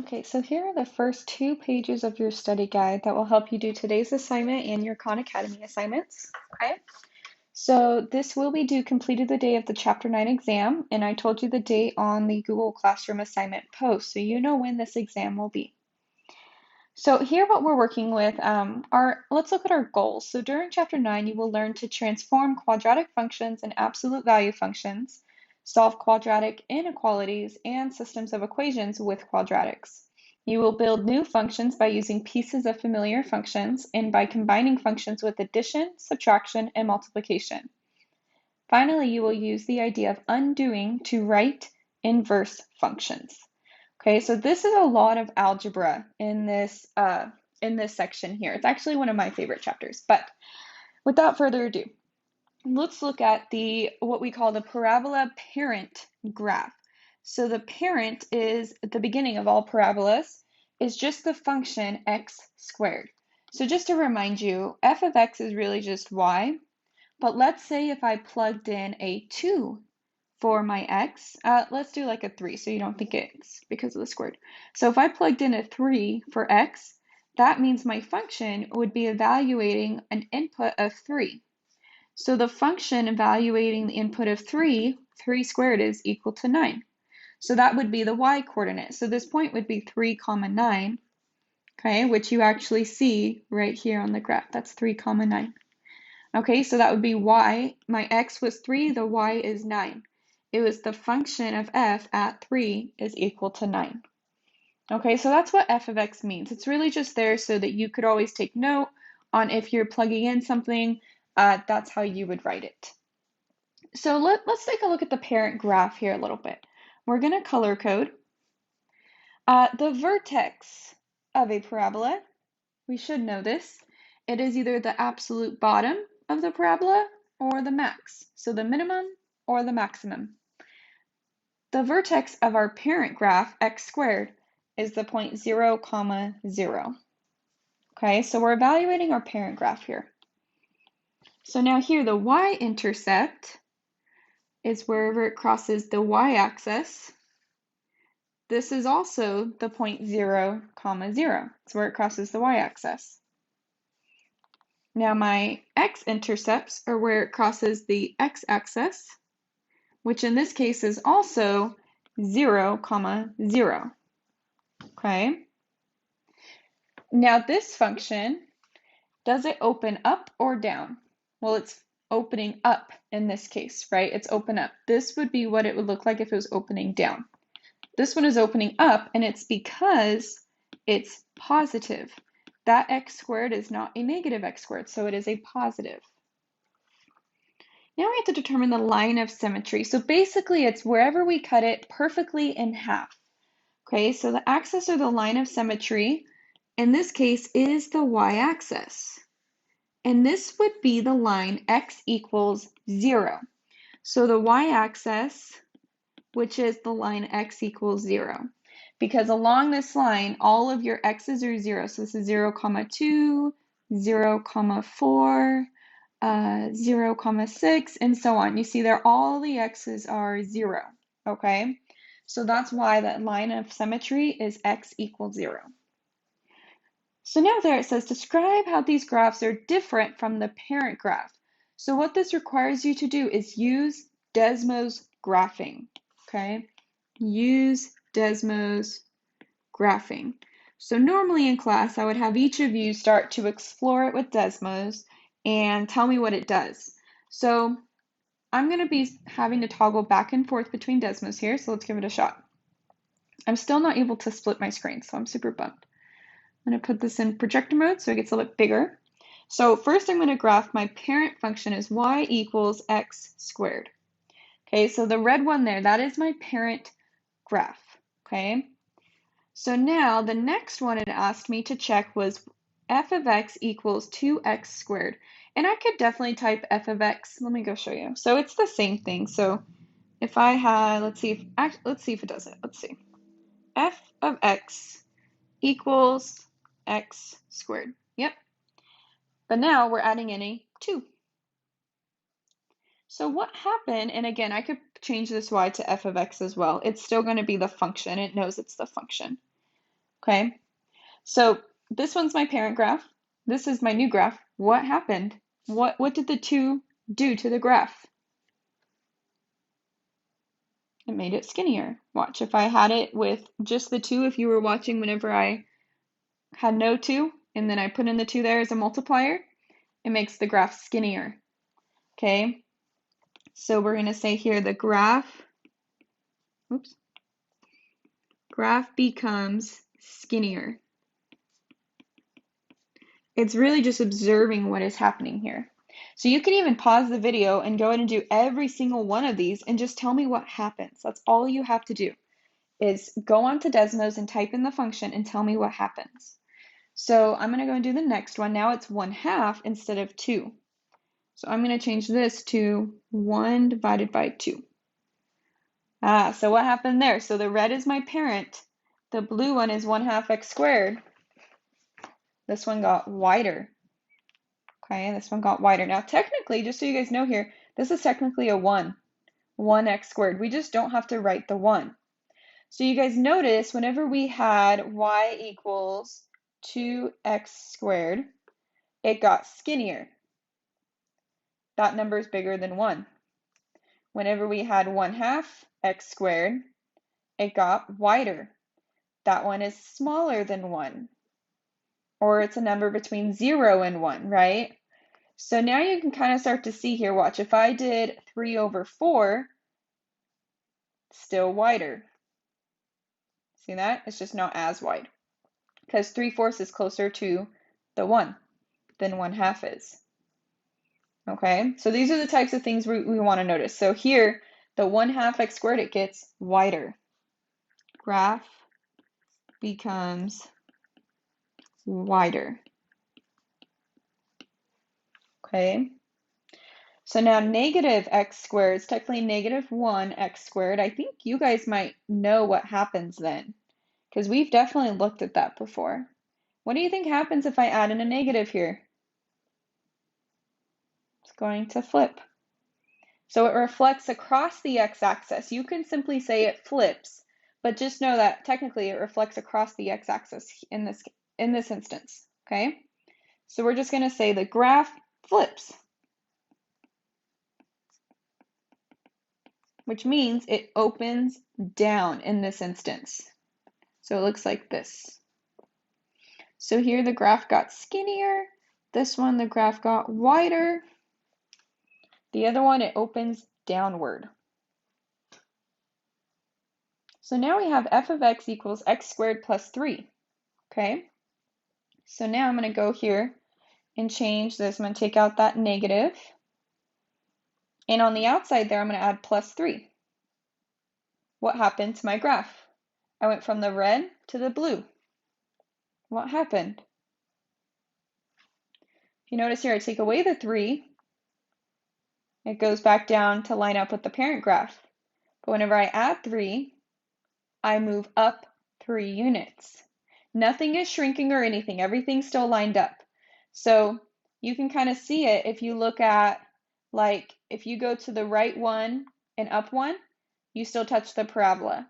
Okay, so here are the first 2 pages of your study guide that will help you do today's assignment and your Khan Academy assignments. Okay, so this will be due completed the day of the Chapter 9 exam, and I told you the date on the Google Classroom assignment post, so you know when this exam will be. So here what we're working with let's look at our goals. So during Chapter 9, you will learn to transform quadratic functions and absolute value functions, solve quadratic inequalities, and systems of equations with quadratics. You will build new functions by using pieces of familiar functions and by combining functions with addition, subtraction, and multiplication. Finally, you will use the idea of undoing to write inverse functions. Okay, so this is a lot of algebra in this section here. It's actually one of my favorite chapters. But without further ado, let's look at what we call the parabola parent graph. So the parent is at the beginning of all parabolas is just the function x squared. So just to remind you, f of x is really just y. But let's say if I plugged in a 2 for my x, let's do like a 3 so you don't think it's because of the squared. So if I plugged in a 3 for x, that means my function would be evaluating an input of 3. So the function evaluating the input of 3 squared is equal to 9. So that would be the y coordinate. So this point would be 3, 9, okay, which you actually see right here on the graph. That's 3, 9. Okay, so that would be y. My x was 3, the y is 9. It was the function of f at 3 is equal to 9. Okay, so that's what f of x means. It's really just there so that you could always take note on if you're plugging in something, that's how you would write it. So let's take a look at the parent graph here a little bit. We're going to color code. The vertex of a parabola, we should know this. It is either the absolute bottom of the parabola or the max, so the minimum or the maximum. The vertex of our parent graph, x squared, is the point 0, 0. Okay, so we're evaluating our parent graph here. So now here the y-intercept is wherever it crosses the y-axis. This is also the point 0, 0. It's where it crosses the y-axis. Now my x-intercepts are where it crosses the x-axis, which in this case is also 0, 0. Okay. Now this function, does it open up or down? Well, it's opening up in this case, right? It's open up. This would be what it would look like if it was opening down. This one is opening up, and it's because it's positive. That x squared is not a negative x squared, so it is a positive. Now we have to determine the line of symmetry. So basically it's wherever we cut it perfectly in half. Okay, so the axis or the line of symmetry in this case is the y-axis. And this would be the line x equals 0. So the y-axis, which is the line x equals 0. Because along this line, all of your x's are 0. So this is 0, 2, 0, 4, 0, 6, and so on. You see there all the x's are 0, okay? So that's why that line of symmetry is x equals 0. So now there it says, describe how these graphs are different from the parent graph. So what this requires you to do is use Desmos graphing, okay? Use Desmos graphing. So normally in class, I would have each of you start to explore it with Desmos and tell me what it does. So I'm going to be having to toggle back and forth between Desmos here, so let's give it a shot. I'm still not able to split my screen, so I'm super bummed. I'm going to put this in projector mode so it gets a little bit bigger. So first I'm going to graph my parent function as y equals x squared. Okay, so the red one there, that is my parent graph, okay? So now the next one it asked me to check was f of x equals 2x squared. And I could definitely type f of x. Let me go show you. So it's the same thing. So if I had, let's see if it does it. Let's see. F of x equals x squared. Yep. But now we're adding in a 2. So what happened, and again, I could change this y to f of x as well. It's still going to be the function. It knows it's the function. okay? So this one's my parent graph. This is my new graph. What happened? What did the 2 do to the graph? It made it skinnier. Watch, if I had it with just the 2, if you were watching whenever I had no 2, and then I put in the 2 there as a multiplier, it makes the graph skinnier, okay? So we're going to say here the graph becomes skinnier. It's really just observing what is happening here. So you can even pause the video and go ahead and do every single one of these and just tell me what happens. That's all you have to do is go on to Desmos and type in the function and tell me what happens. So I'm going to go and do the next one. Now it's 1/2 instead of 2. So I'm going to change this to 1 divided by 2. So what happened there? So the red is my parent. The blue one is 1/2 x squared. This one got wider. Okay, this one got wider. Now technically, just so you guys know here, this is technically a 1x squared. We just don't have to write the 1. So you guys notice whenever we had y equals 2x squared, it got skinnier. That number is bigger than 1. Whenever we had 1/2 x squared, it got wider. That one is smaller than 1. Or it's a number between 0 and 1, right? So now you can kind of start to see here, watch, if I did 3/4, still wider. See that? It's just not as wide because 3/4 is closer to the 1 than 1/2 is. Okay, so these are the types of things we want to notice. So here, the 1/2 x squared, it gets wider. Graph becomes wider. Okay, so now negative x squared is technically negative 1x squared. I think you guys might know what happens then, because we've definitely looked at that before. What do you think happens if I add in a negative here? It's going to flip. So it reflects across the x-axis. You can simply say it flips, but just know that technically it reflects across the x-axis in this instance, okay? So we're just going to say the graph flips, which means it opens down in this instance. So it looks like this. So here the graph got skinnier. This one, the graph got wider. The other one, it opens downward. So now we have f of x equals x squared plus 3. Okay, so now I'm going to go here and change this. I'm going to take out that negative. And on the outside there, I'm going to add plus 3. What happened to my graph? I went from the red to the blue. What happened? If you notice here, I take away the 3. It goes back down to line up with the parent graph. But whenever I add 3, I move up 3 units. Nothing is shrinking or anything. Everything's still lined up. So you can kind of see it if you look at, like, if you go to the right 1 and up 1, you still touch the parabola.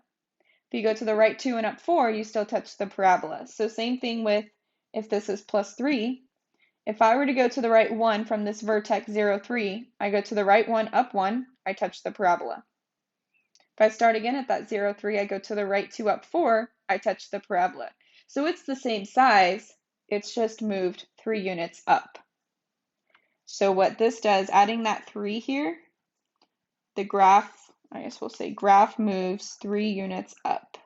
If you go to the right 2 and up 4, you still touch the parabola. So same thing with if this is plus 3. If I were to go to the right 1 from this vertex 0, 3, I go to the right 1, up 1, I touch the parabola. If I start again at that 0, 3, I go to the right 2, up 4, I touch the parabola. So it's the same size, it's just moved 3 units up. So what this does, adding that 3 here, the graph, I guess we'll say graph moves 3 units up.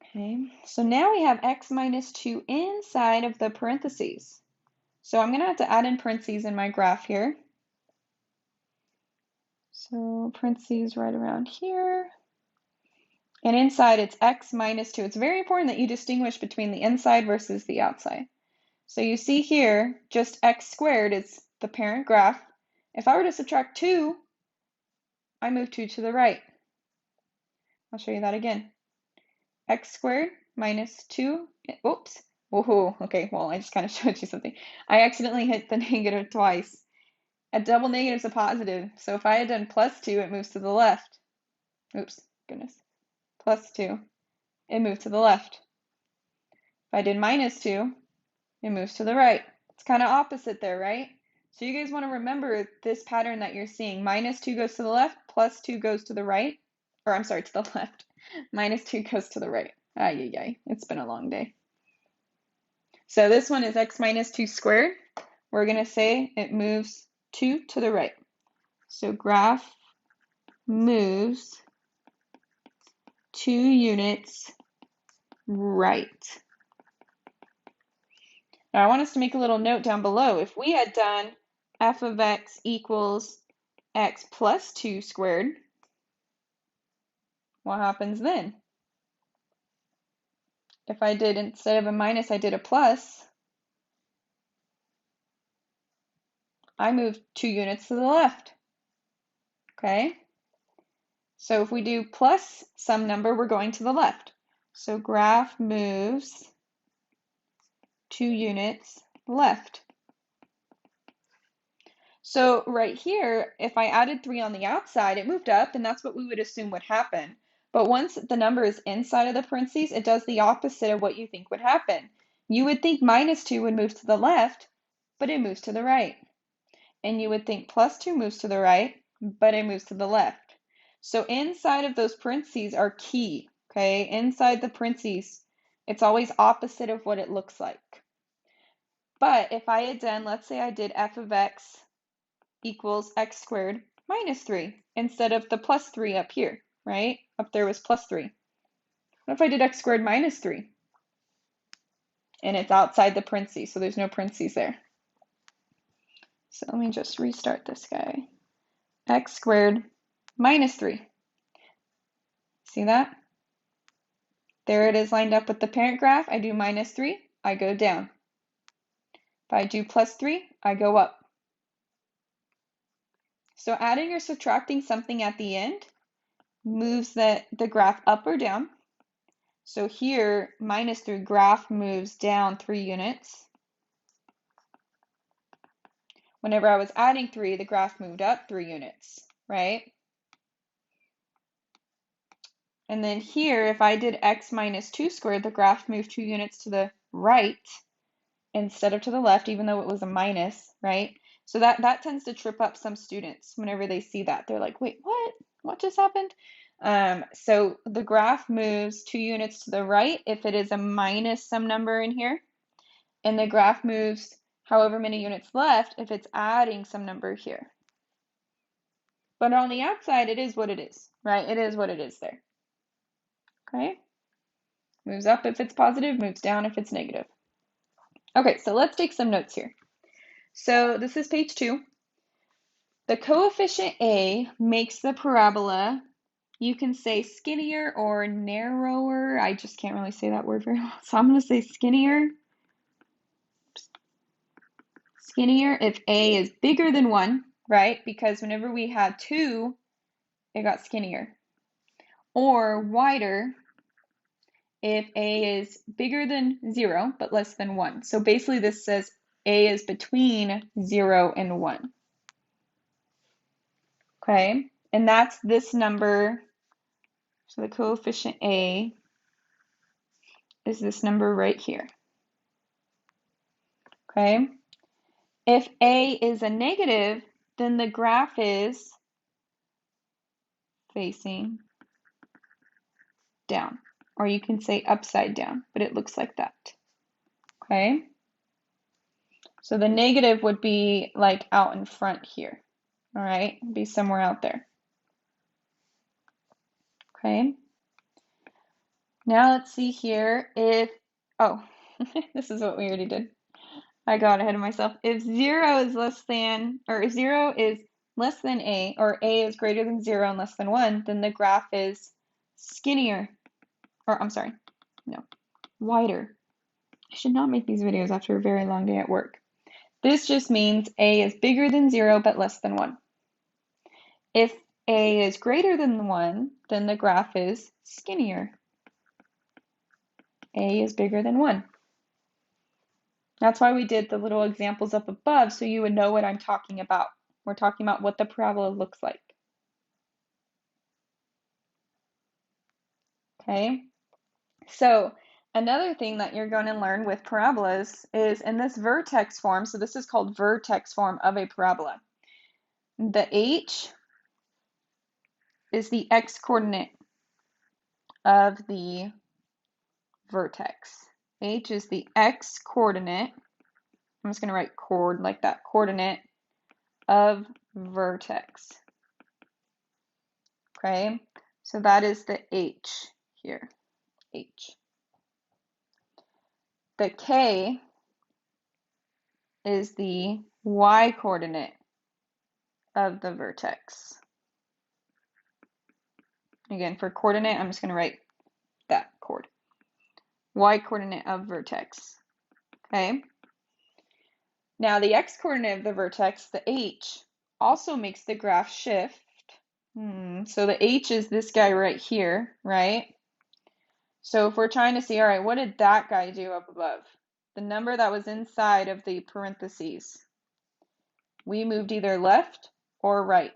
Okay, so now we have x minus 2 inside of the parentheses. So I'm going to have to add in parentheses in my graph here. So parentheses right around here. And inside it's x minus 2. It's very important that you distinguish between the inside versus the outside. So you see here, just x squared is the parent graph. If I were to subtract 2, I move 2 to the right. I'll show you that again. X squared minus 2, oops. Whoa, okay, well, I just kind of showed you something. I accidentally hit the negative twice. A double negative is a positive. So if I had done +2, it moves to the left. Oops, goodness. +2, it moved to the left. If I did -2, it moves to the right. It's kind of opposite there, right? So you guys want to remember this pattern that you're seeing. -2 goes to the left, +2 goes to the right. Or I'm sorry, to the left. -2 goes to the right. Ay. It's been a long day. So this one is x minus 2 squared. We're going to say it moves 2 to the right. So graph moves 2 units right. Now I want us to make a little note down below. If we had done f of x equals x plus 2 squared, what happens then? If I did, instead of a minus, I did a plus, I moved 2 units to the left. Okay? So if we do plus some number, we're going to the left. So graph moves 2 units left. So right here, if I added 3 on the outside, it moved up, and that's what we would assume would happen. But once the number is inside of the parentheses, it does the opposite of what you think would happen. You would think -2 would move to the left, but it moves to the right. And you would think +2 moves to the right, but it moves to the left. So inside of those parentheses are key, okay? Inside the parentheses, it's always opposite of what it looks like. But if I had done, let's say I did f of x equals x squared minus 3 instead of the plus 3 up here, right? Up there was +3. What if I did x squared minus 3? And it's outside the parentheses, so there's no parentheses there. So let me just restart this guy. X squared minus 3. See that? There it is lined up with the parent graph. I do -3, I go down. If I do +3, I go up. So adding or subtracting something at the end moves the graph up or down. So here, -3 graph moves down 3 units. Whenever I was adding 3, the graph moved up 3 units, right? And then here, if I did x minus 2 squared, the graph moved 2 units to the right instead of to the left, even though it was a minus, right? So that tends to trip up some students whenever they see that. They're like, wait, what? What just happened? So the graph moves 2 units to the right if it is a minus some number in here. And the graph moves however many units left if it's adding some number here. But on the outside, it is what it is, right? It is what it is there. Okay? Moves up if it's positive, moves down if it's negative. Okay, so let's take some notes here. So this is page 2. The coefficient A makes the parabola, you can say skinnier or narrower. I just can't really say that word very well. So I'm going to say skinnier. Skinnier if A is bigger than 1, right? Because whenever we had 2, it got skinnier. Or wider if A is bigger than 0 but less than 1. So basically this says A is between 0 and 1. Okay, and that's this number. So the coefficient A is this number right here. Okay, if A is a negative, then the graph is facing down, or you can say upside down, but it looks like that. Okay, so the negative would be like out in front here. All right, be somewhere out there. Okay, now let's see here if, oh, this is what we already did. I got ahead of myself. If 0 is less than, or if 0 is less than A, or A is greater than 0 and less than 1, then the graph is skinnier, or I'm sorry, no, wider. I should not make these videos after a very long day at work. This just means A is bigger than 0 but less than 1. If A is greater than 1, then the graph is skinnier. A is bigger than 1. That's why we did the little examples up above, so you would know what I'm talking about. We're talking about what the parabola looks like. Okay, so another thing that you're going to learn with parabolas is in this vertex form, so this is called vertex form of a parabola. The h is the x-coordinate of the vertex. H is the x-coordinate. I'm just going to write chord like that, coordinate of vertex. Okay, so that is the h here, h. The k is the y-coordinate of the vertex. Again, for coordinate, I'm just going to write that chord. Y-coordinate of vertex. Okay. Now the x-coordinate of the vertex, the h, also makes the graph shift. So the h is this guy right here, right? So if we're trying to see, all right, what did that guy do up above? The number that was inside of the parentheses. We moved either left or right.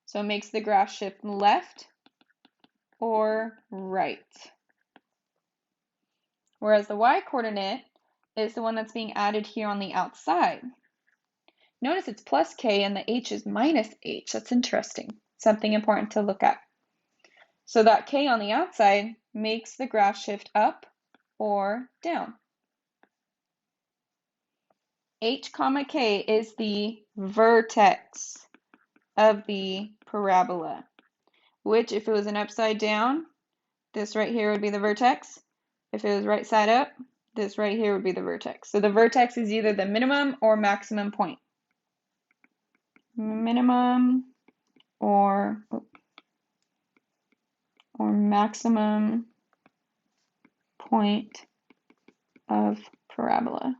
So it makes the graph shift left or right. Whereas the y-coordinate is the one that's being added here on the outside. Notice it's plus k and the h is minus h. That's interesting. Something important to look at. So that k on the outside makes the graph shift up or down. H comma k is the vertex of the parabola, which if it was an upside down, this right here would be the vertex. If it was right side up, this right here would be the vertex. So the vertex is either the minimum or maximum point. Minimum or maximum point of parabola.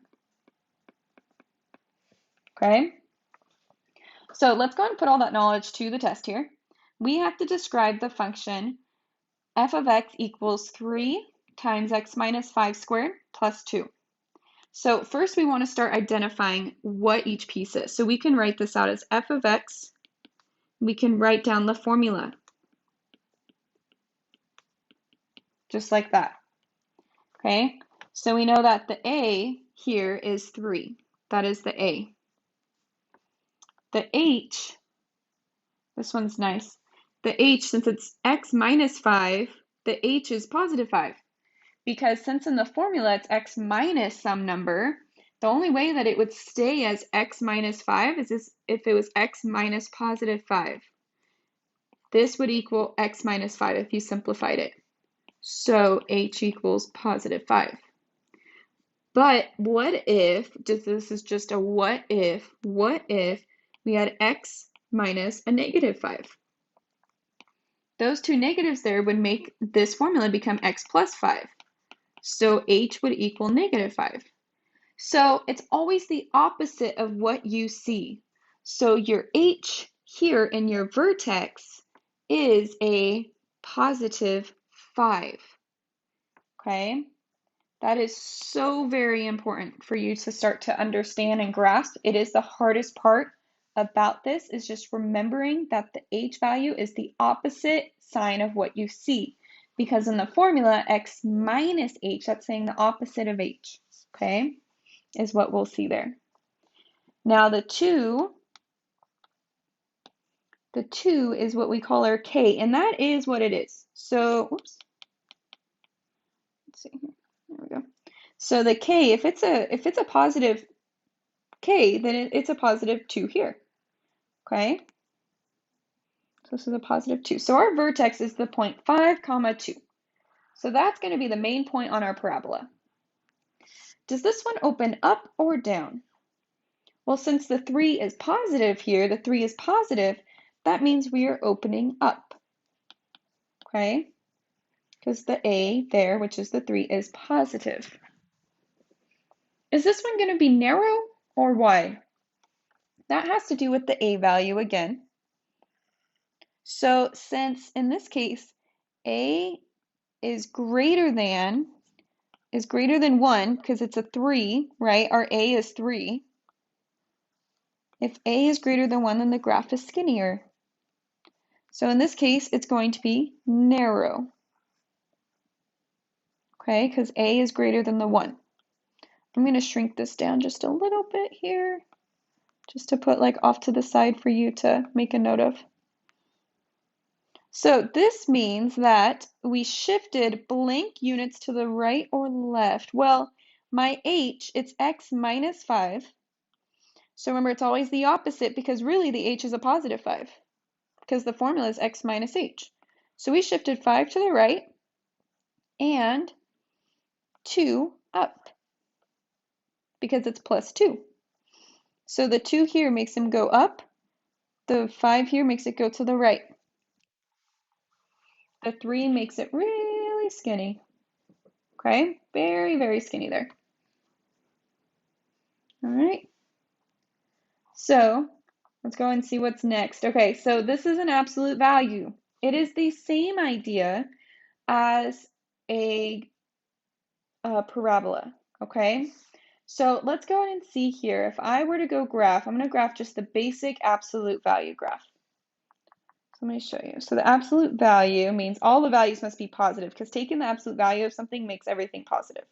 Okay? So let's go ahead and put all that knowledge to the test here. We have to describe the function f of x equals 3 times x minus 5 squared plus 2. So first we want to start identifying what each piece is. So we can write this out as f of x. We can write down the formula. Just like that. Okay? So we know that the a here is 3. That is the a. The h, this one's nice. The h, since it's x minus 5, the h is positive 5. Because since in the formula it's x minus some number, the only way that it would stay as x minus 5 is if it was x minus positive 5. This would equal x minus 5 if you simplified it. So h equals positive 5. But what if, this is just a what if we had x minus a negative 5? Those two negatives there would make this formula become x plus 5. So h would equal negative 5. So it's always the opposite of what you see. So your h here in your vertex is a positive 5. Okay? That is so very important for you to start to understand and grasp. It is the hardest part about this is just remembering that the h value is the opposite sign of what you see. Because in the formula, x minus h, that's saying the opposite of h, okay, is what we'll see there. Now the 2 is what we call our k, and that is what it is. So, oops, let's see here, there we go. So the k, if it's a positive k, then it's a positive 2 here, okay? So this is a positive 2. So our vertex is the point 5, 2. So that's going to be the main point on our parabola. Does this one open up or down? Well, since the 3 is positive here, the 3 is positive, that means we are opening up, okay? Because the a there, which is the 3, is positive. Is this one going to be narrow or wide? That has to do with the a value again. So since in this case, a is greater than 1 because it's a 3, right? Our a is 3. If A is greater than 1, then the graph is skinnier. So in this case, it's going to be narrow. Okay, because A is greater than the 1. I'm going to shrink this down just a little bit here, just to put like off to the side for you to make a note of. So this means that we shifted blank units to the right or left. Well, my h, it's x minus 5. So remember, it's always the opposite because really the h is a positive 5 because the formula is x minus h. So we shifted 5 to the right and 2 up because it's plus 2. So the 2 here makes them go up. The 5 here makes it go to the right. The 3 makes it really skinny. Okay, very, very skinny there. All right. So let's go and see what's next. Okay, so this is an absolute value. It is the same idea as a parabola, okay? So let's go ahead and see here. If I were to go graph, I'm going to graph just the basic absolute value graph. So let me show you. So the absolute value means all the values must be positive because taking the absolute value of something makes everything positive.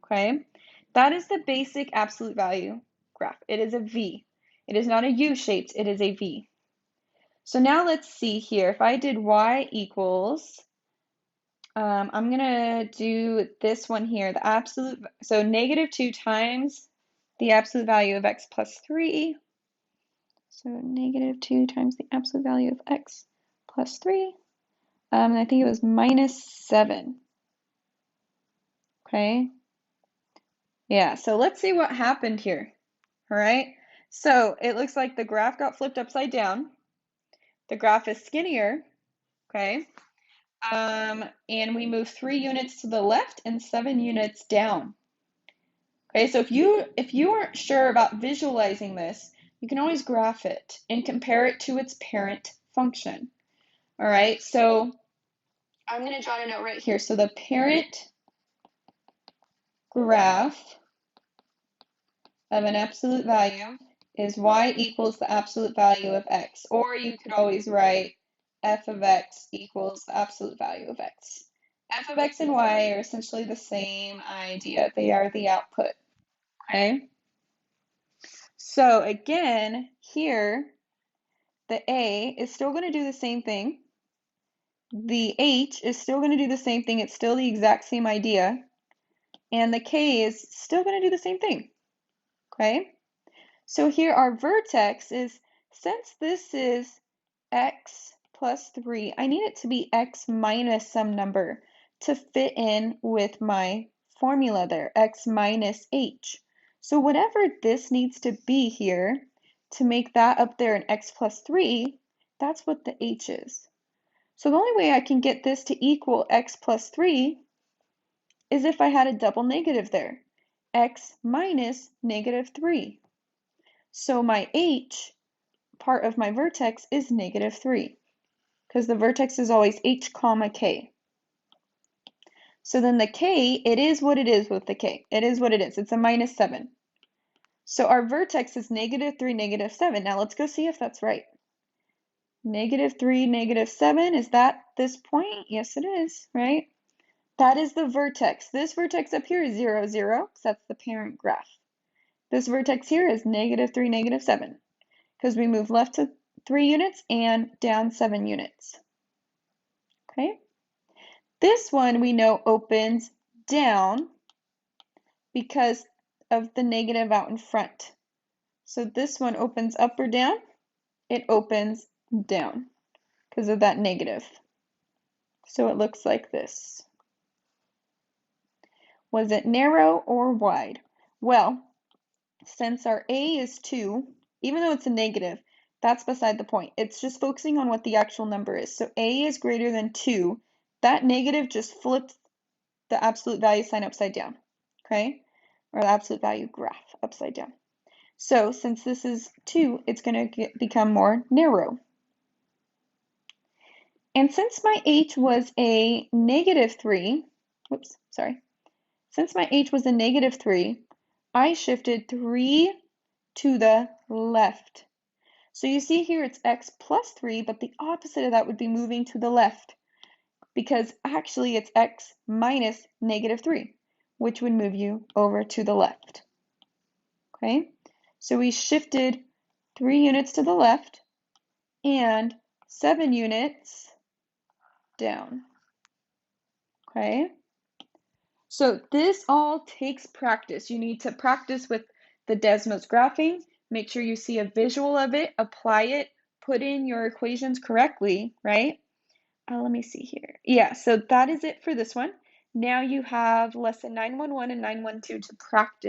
Okay? That is the basic absolute value graph. It is a V. It is not a U-shaped, it is a V. So now let's see here. If I did y equals, I'm going to do this one here, the absolute, so negative 2 times the absolute value of x plus 3. So negative 2 times the absolute value of x plus 3. And I think it was minus 7. Okay. Yeah, so let's see what happened here. All right. So it looks like the graph got flipped upside down. The graph is skinnier. Okay. And we move 3 units to the left and 7 units down. Okay, so if you aren't sure about visualizing this, you can always graph it and compare it to its parent function. All right, so I'm going to jot a note right here. So the parent graph of an absolute value is y equals the absolute value of x, or you could always write f of x equals the absolute value of x. F of x and y are essentially the same idea. They are the output, okay? So again, here, the A is still going to do the same thing. The H is still going to do the same thing. It's still the exact same idea. And the K is still going to do the same thing, okay? So here our vertex is, since this is x plus 3, I need it to be x minus some number to fit in with my formula there, x minus h. So whatever this needs to be here to make that up there in x plus 3, that's what the h is. So the only way I can get this to equal x plus 3 is if I had a double negative there, x minus negative 3. So my h part of my vertex is negative 3 because the vertex is always h comma k. So then the k, it is what it is with the k. It is what it is. It's a minus 7. So our vertex is negative 3, negative 7. Now let's go see if that's right. Negative 3, negative 7, is that this point? Yes, it is, right? That is the vertex. This vertex up here is 0, 0, because that's the parent graph. This vertex here is negative 3, negative 7, because we move left to 3 units and down 7 units. Okay? This one we know opens down because of the negative out in front. So this one opens up or down? It opens down because of that negative. So it looks like this. Was it narrow or wide? Well, since our A is 2, even though it's a negative, that's beside the point. It's just focusing on what the actual number is. So A is greater than 2. That negative just flips the absolute value sign upside down, okay? Or the absolute value graph upside down. So since this is 2, it's going to become more narrow. And since my h was a negative 3, since my h was a negative 3, I shifted 3 to the left. So you see here it's x plus 3, but the opposite of that would be moving to the left, because actually it's x minus negative 3, which would move you over to the left. Okay, so we shifted 3 units to the left and 7 units down. Okay, so this all takes practice. You need to practice with the Desmos graphing. Make sure you see a visual of it, apply it, put in your equations correctly, right? Let me see here. Yeah, so that is it for this one. Now you have lesson 911 and 912 to practice.